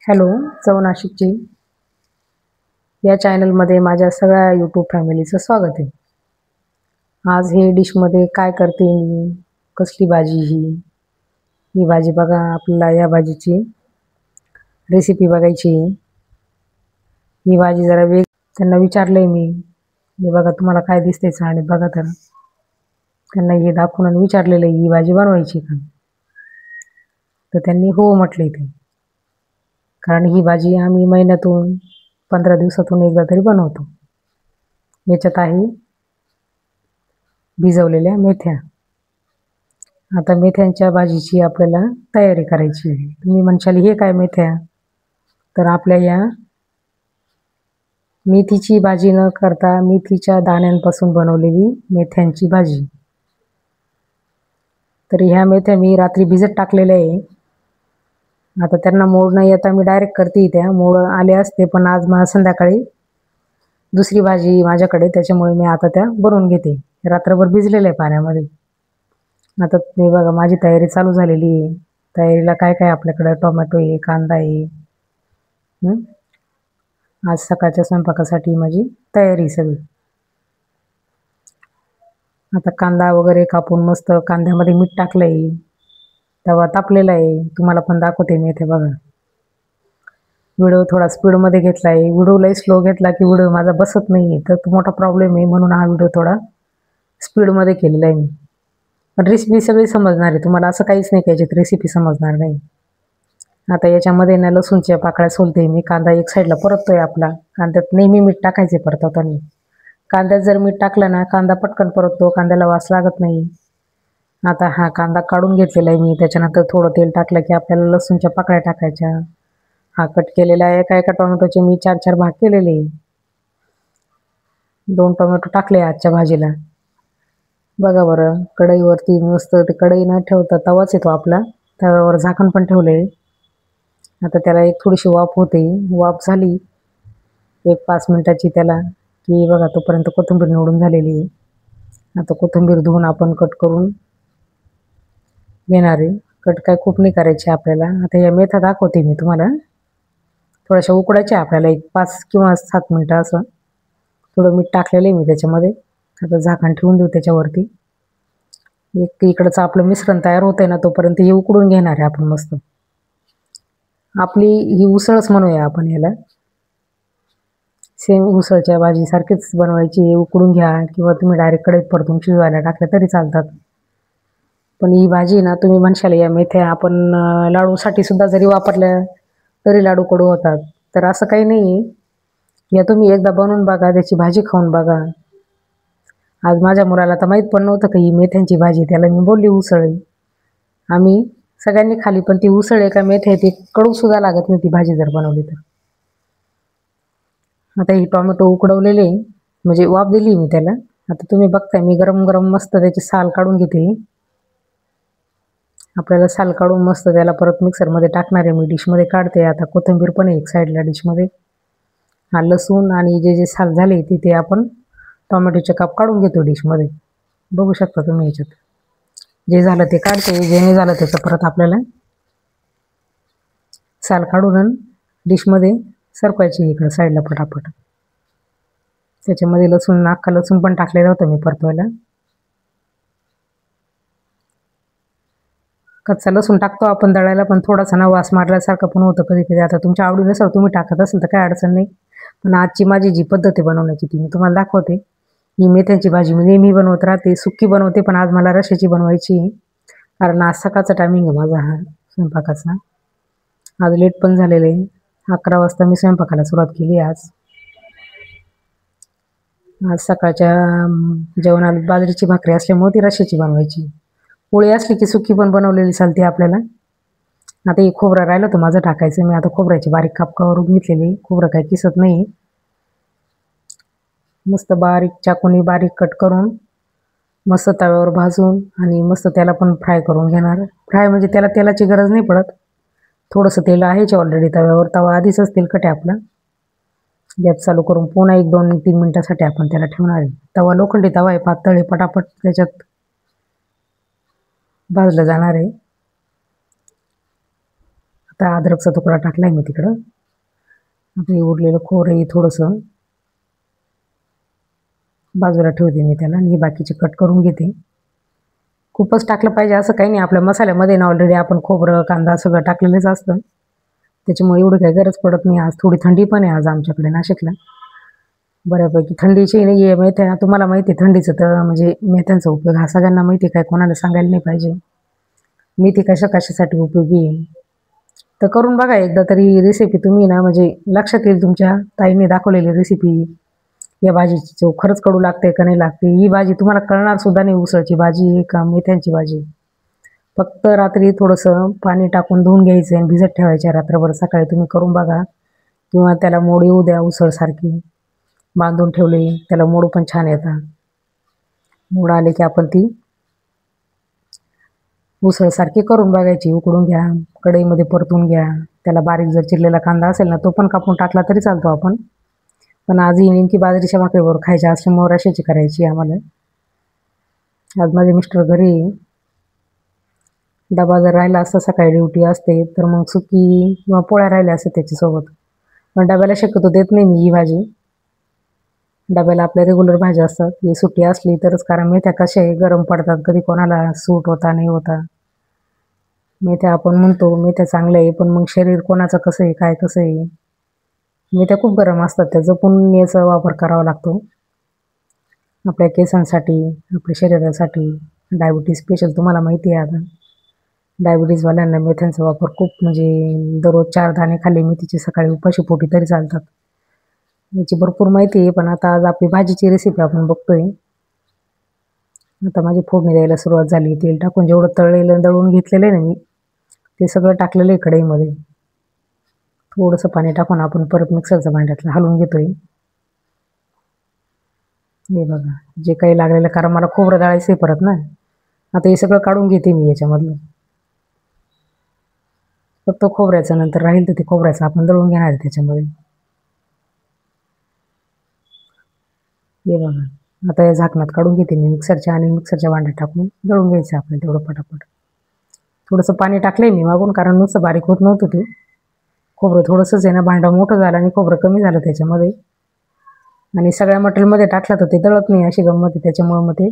Hello, चव नाशिकची या चॅनलमध्ये माझ्या सगळ्या यूट्यूब फॅमिलीचं स्वागत आहे. आज हे डिशमध्ये काय करते मी, कसली भाजी ही भाजी बघा. आपल्याला या भाजीची रेसिपी बघायची. ही भाजी जरा त्यांना विचारलंय मी, हे बघा तुम्हाला काय दिसते आणि बघा तर त्यांना हे दाखवून आणि विचारलेलं ही भाजी बनवायची का, तर त्यांनी हो म्हटले ते. कारण ही भाजी आम्ही महिन्यातून 15 दिवसातून एकदा तरी बनवतो. याच्यात आहे भिजवलेल्या मेथ्या. आता मेथ्यांच्या भाजीची आपल्याला तयारी करायची आहे. तुम्ही म्हणशाल हे काय मेथ्या, तर आपल्या या मेथीची भाजी न करता मेथीच्या दाण्यांपासून बनवलेली मेथ्यांची भाजी. तर ह्या मेथ्या मी रात्री भिजत टाकलेल्या आहे. आता त्यांना मोड नाही येता मी डायरेक्ट करते. त्या मोड आले असते, पण आज मला संध्याकाळी दुसरी भाजी माझ्याकडे, त्याच्यामुळे मी आता त्या बनवून घेते. रात्रभर भिजलेल्या आहे पाण्यामध्ये. आता ते बघा माझी तयारी चालू झालेली आहे. तयारीला काय काय आपल्याकडं टोमॅटो आहे, कांदा आहे. आज सकाळच्या स्वयंपाकासाठी माझी तयारी सगळी. आता कांदा वगैरे कापून मस्त कांद्यामध्ये मीठ टाकलं आहे. तवा तापलेला आहे. तुम्हाला पण दाखवते मी इथे बघा. व्हिडिओ थोडा स्पीडमध्ये घेतला आहे. व्हिडिओलाही स्लो घेतला की व्हिडिओ माझा बसत नाही आहे, तर तो मोठा प्रॉब्लेम आहे. म्हणून हा व्हिडिओ थोडा स्पीडमध्ये केलेला आहे मी. पण रेसिपी सगळी समजणार आहे तुम्हाला, असं काहीच नाही की याच्यात रेसिपी समजणार नाही. आता याच्यामध्ये ना लसूणच्या पाकळ्या सोलते मी. कांदा एक साईडला परततोय आपला. कांद्यात नेहमी मीठ टाकायचे परतवताना. कांद्यात जर मीठ टाकलं ना, कांदा पटकन परततो, कांद्याला वास लागत नाही. आता हा कांदा काढून घेतलेला आहे मी. त्याच्यानंतर थोडं तेल टाकलं की आपल्याला लसूणच्या पाकळ्या टाकायच्या. हा कट केलेला आहे. एका टोमॅटोचे मी 4-4 भाग केलेले. 2 टोमॅटो टाकले आजच्या भाजीला. बघा बरं, कढईवरती मस्त ते कढई न ठेवता तवाच येतो आपला. तव्यावर झाकण पण ठेवले. आता त्याला एक थोडीशी वाफ होते. वाफ झाली 1-5 मिनिटाची त्याला की बघा तोपर्यंत कोथिंबीर निवडून झालेली आहे. आता कोथिंबीर धुवून आपण कट करून घेणार आहे. कट काय खूप नाही करायची आपल्याला. आता या मेथ्या दाखवते मी तुम्हाला. थोड्याशा उकडायच्या आपल्याला 5 किंवा 7 मिनिटं असं. थोडं मीठ टाकलेलं आहे मी त्याच्यामध्ये. आता झाकण ठेवून देऊ त्याच्यावरती. एक इकडचं आपलं मिश्रण तयार होतंय ना, तोपर्यंत हे उकडून घेणार आहे आपण मस्त. आपली ही उसळच म्हणूया आपण याला. सेम उसळच्या भाजीसारखीच बनवायची. उकडून घ्या किंवा तुम्ही डायरेक्ट कढईत परतून शिजवायला टाकल्या तरी चालतात. पण ही भाजी ना, तुम्ही म्हणशाल या मेथ्या आपण लाडूसाठी सुद्धा जरी वापरल्या तरी लाडू कडू होतात. तर असं काही नाही आहे. या तुम्ही एकदा बनवून बघा, त्याची भाजी खाऊन बघा. आज माझ्या मुलाला तर माहीत पण नव्हतं की ही मेथ्यांची भाजी. त्याला मी बोलली उसळ आहे. आम्ही सगळ्यांनी खाली, पण ती उसळ आहे का मेथ्या ती कडूसुद्धा लागत नाही ती भाजी जर बनवली तर. आता ही टोमॅटो उकडवलेले म्हणजे वाफ दिली मी त्याला. आता तुम्ही बघताय मी गरम गरम मस्त त्याची साल काढून घेते. आपल्याला साल काढून मस्त त्याला परत मिक्सरमध्ये टाकणार आहे मी. डिशमध्ये काढते. आता कोथिंबीर पण आहे एक साईडला डिशमध्ये. हा लसूण आणि जे साल झाले ते आपण टोमॅटोचे काप काढून घेतो डिशमध्ये. बघू शकता तुम्ही याच्यात. जे झालं ते काढते, जे नाही झालं त्याचं परत आपल्याला साल काढून डिशमध्ये सरकवायची इकडं साईडला फटाफट. त्याच्यामध्ये लसूण, अख्खा लसूण पण टाकलेलं होतं मी परतवायला. कच्चा लसूण टाकतो आपण दळायला, पण थोडासा ना वास मारल्यासारखं पण होतं कधी कधी. आता तुमच्या आवडीनुसार तुम्ही टाकत असेल तर काय अडचण नाही. पण आजची माझी जी पद्धत आहे बनवण्याची ती मी तुम्हाला दाखवते. ही मेथ्यांची भाजी मी नेहमी बनवत राहते. सुक्की बनवते, पण आज मला रश्श्याची बनवायची आहे. कारण आज सकाळचा टायमिंग आहे माझा हा स्वयंपाकाचा. आज लेट पण झालेलं आहे. 11 वाजता मी स्वयंपाकाला सुरुवात केली आज. आज सकाळच्या जेवणाला बाजरीची भाकरी असल्यामुळे ती रश्श्याची बनवायची. पोळी असली की सुकी पण बनवलेली चालते आपल्याला. आता हे खोबरं राहिलं तर माझं टाकायचं. मी आता खोबऱ्याची बारीक काप करून घेतलेली. खोबरं काही किसत नाही. मस्त बारीक चाकूनी बारीक कट करून मस्त तव्यावर भाजून आणि मस्त त्याला पण फ्राय करून घेणार. फ्राय म्हणजे त्याला तेलाची गरज नाही पडत. थोडंसं तेल आहेच ऑलरेडी तव्यावर. तवा आधीच तेलकट आहे आपला. गॅस चालू करून पुन्हा 1-2-3 मिनिटासाठी आपण त्याला ठेवणार आहे. तवा लोखंडी तवा आहे, पातळ आहे, पटापट त्याच्यात भाजलं जाणार आहे. आता अद्रकचा तुकडा टाकला आहे मी तिकडं. आता हे उरलेलं खोरंही थोडंसं बाजूला ठेवते मी त्याला आणि हे बाकीचे कट करून घेते. खूपच टाकलं पाहिजे असं काही नाही. आपल्या मसाल्यामध्ये ना ऑलरेडी आपण खोबरं कांदा सगळं टाकलेलंच असतं, त्याच्यामुळे एवढी काही गरज पडत नाही. आज थोडी थंडी पण आहे आज आमच्याकडे नाशिकला, बऱ्यापैकी थंडीची नाही आहे. मेथ्या तुम्हाला माहिती आहे थंडीचं तर म्हणजे मेथ्यांचा उपयोग हा सगळ्यांना माहिती आहे, काय कोणाला सांगायला नाही पाहिजे. मेथी कशासाठी उपयोगी आहे तर करून बघा एकदा तरी रेसिपी. तुम्ही ना म्हणजे लक्षात येईल तुमच्या ताईने दाखवलेली रेसिपी. या भाजीची चव खरंच कडू लागते का नाही लागते ही भाजी तुम्हाला कळणार सुद्धा नाही. उसळची भाजी आहे का मेथ्यांची भाजी. फक्त रात्री थोडंसं पाणी टाकून धुवून घ्यायचं आणि भिजत ठेवायचे रात्रभर. सकाळी तुम्ही करून बघा, किंवा त्याला मोड येऊ द्या. उसळसारखी बांधून ठेवले त्याला मोड पण छान येतात. मोड आले की आपण ती उसळसारखी करून बघायची. उकडून घ्या, कढईमध्ये परतून घ्या. त्याला बारीक जर चिरलेला कांदा असेल ना तो पण कापून टाकला तरी चालतो आपण. पण आज ही नेमकी बाजरीच्या भाकरीवर खायची असल्यामुळे रशाची करायची आम्हाला. आज माझे मिस्टर घरी आहे. डबा जर राहिला असता, सकाळी ड्युटी असते तर मग सुकी किंवा पोळ्या राहिल्या असते त्याच्यासोबत. पण डब्याला शक्यतो देत नाही मी ही भाजी. डब्याला आपल्या रेग्युलर भाज्या असतात, ही सुट्टी असली तरच. कारण मेथ्या कशा आहे गरम पडतात, कधी कोणाला सूट होता नाही होता. मेथ्या आपण म्हणतो मेथ्या चांगल्या आहे, पण मग शरीर कोणाचं कसं आहे काय कसं आहे. मेथ्या खूप गरम असतात, त्या जपून याचा वापर करावा लागतो आपल्या केसांसाठी, आपल्या शरीरासाठी. डायबिटीज स्पेशल तुम्हाला माहिती आहे आता. डायबिटीजवाल्यांना मेथ्यांचा वापर खूप म्हणजे दररोज 4 दाणे खाल्ले मेथीचे सकाळी उपाशी पोटी तरी चालतात. याची भरपूर माहिती आहे. पण आता आज आपली भाजीची रेसिपी आपण बघतोय. आता माझी फोडणी द्यायला सुरुवात झाली. तेल टाकून जेवढं तळलेलं दळून घेतलेलं आहे ना मी, ते सगळं टाकलेलं आहे कढईमध्ये. थोडंसं पाणी टाकून आपण परत मिक्सरच्या भांड्यातलं हलवून घेतोय. हे बघा जे काही लागलेलं, कारण मला खोबरं डाळायचं आहे परत ना. आता हे सगळं काढून घेते मी याच्यामधलं. फक्त खोबऱ्याचं नंतर राहील तर ते खोबऱ्याचं आपण दळून घेणार आहे त्याच्यामध्ये. हे बघा आता या झाकणात काढून घेते मी मिक्सरच्या, आणि मिक्सरच्या भांड्यात टाकून दळून घ्यायचं आपण तेवढं पटापट. थोडंसं पाणी टाकलंय मी मागून, कारण नुसतं बारीक होत नव्हतं ते खोबरं. थोडंसंच आहे ना, भांडं मोठं झालं आणि खोबरं कमी झालं त्याच्यामध्ये. आणि सगळ्या मटेरियलमध्ये टाकलं तर ते दळत नाही, अशी गंमत आहे. त्याच्यामुळं मग ते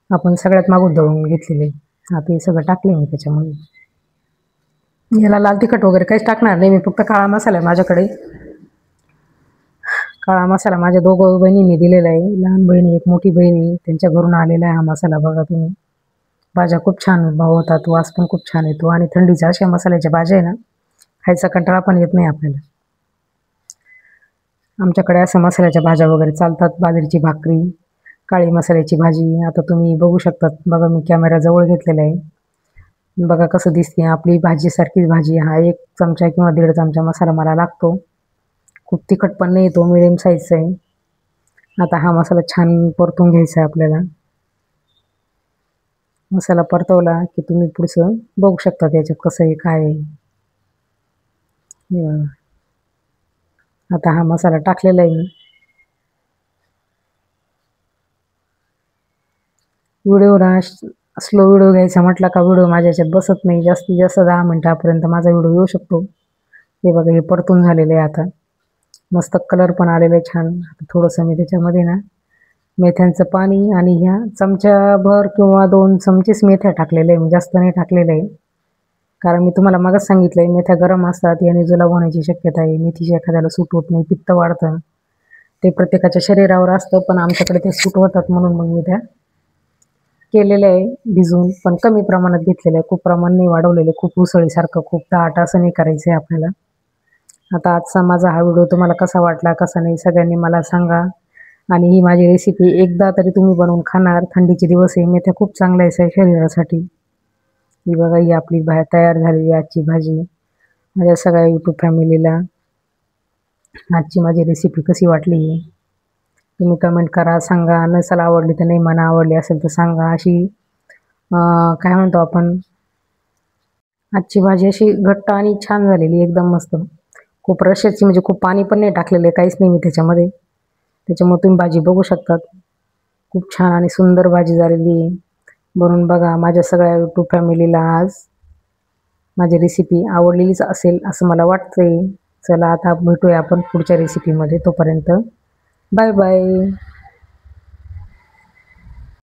आपण सगळ्यात मागून दळून घेतलेले. आता हे सगळं टाकले मी त्याच्यामध्ये. याला लाल तिखट वगैरे काहीच टाकणार नाही मी, फक्त काळा मसाला आहे माझ्याकडे. काळा मसाला माझ्या 2 बहिणींनी दिलेला आहे. लहान बहिणी एक मोठी बहिणी, त्यांच्या घरून आलेला आहे हा मसाला. बघा तुम्ही, भाज्या खूप छान भाव होतात, वास पण खूप छान येतो. आणि थंडीच्या अशा मसाल्याच्या भाज्या आहे ना, खायचा कंटाळा पण येत नाही आपल्याला. आमच्याकडे असं मसाल्याच्या भाज्या वगैरे चालतात. बाजरीची भाकरी, काळी मसाल्याची भाजी. आता तुम्ही बघू शकतात, बघा मी कॅमेरा जवळ घेतलेला आहे. बघा कसं दिसते आपली भाजीसारखीच भाजी. हा 1 चमचा किंवा 1.5 चमचा मसाला मला लागतो. खूप तिखट पण नाही, तो मिडियम साईजचा आहे. आता हा मसाला छान परतून घ्यायचा आहे आपल्याला. मसाला परतवला की तुम्ही पुढचं बघू शकता त्याच्यात कसं आहे काय आहे. हे बघा आता हा मसाला टाकलेला आहे मी. व्हिडिओ ना स्लो व्हिडिओ घ्यायचा म्हटलं का व्हिडिओ माझ्या याच्यात बसत नाही. जास्तीत जास्त 10 मिनटापर्यंत माझा व्हिडिओ येऊ शकतो. हे बघा हे परतून झालेलं आहे. आता मस्त कलर पण आलेला आहे छान. आता थोडंसं मी त्याच्यामध्ये ना मेथ्यांचं पाणी आणि ह्या चमच्याभर किंवा 2 चमचेच मेथ्या टाकलेल्या आहे मी, जास्त नाही टाकलेलं आहे. कारण मी तुम्हाला मागच सांगितलं आहे मेथ्या गरम असतात, याने जुलाब होण्याची शक्यता आहे. मेथीची एखाद्याला सूट होत नाही, पित्त वाढतं. ते प्रत्येकाच्या शरीरावर असतं, पण आमच्याकडे ते सूट होतात म्हणून मग मी त्या केलेलं आहे भिजवून. पण कमी प्रमाणात घेतलेलं आहे, खूप प्रमाण नाही वाढवलेलं. खूप उसळीसारखं खूप दाट असं नाही करायचं आहे आपल्याला. आता आजचा माझा हा व्हिडिओ तुम्हाला कसा वाटला कसा नाही सगळ्यांनी मला सांगा. आणि ही माझी रेसिपी एकदा तरी तुम्ही बनवून खाणार. थंडीचे दिवस आहे, मेथ्या खूप चांगल्या आहे शरीरासाठी. ही बघा ही आपली तयार झालेली आजची भाजी. माझ्या सगळ्या यूट्यूब फॅमिलीला आजची माझी रेसिपी कशी वाटली तुम्ही कमेंट करा, सांगा. नसेल आवडली तर नाही म्हणा, आवडली असेल तर सांगा. अशी काय म्हणतो आपण, आजची भाजी अशी घट्ट आणि छान झालेली एकदम मस्त. खूप रश्याची म्हणजे खूप पाणी पण नाही टाकलेलं आहे, काहीच नाही मी त्याच्यामध्ये. त्याच्यामुळे तुम्ही भाजी बघू शकतात. खूप छान आणि सुंदर भाजी झालेली आहे. बनवून बघा. माझ्या सगळ्या यूट्यूब फॅमिलीला आज माझी रेसिपी आवडलेलीच असेल असं मला वाटतंय. चला आता भेटूया आपण पुढच्या रेसिपीमध्ये. तोपर्यंत बाय बाय.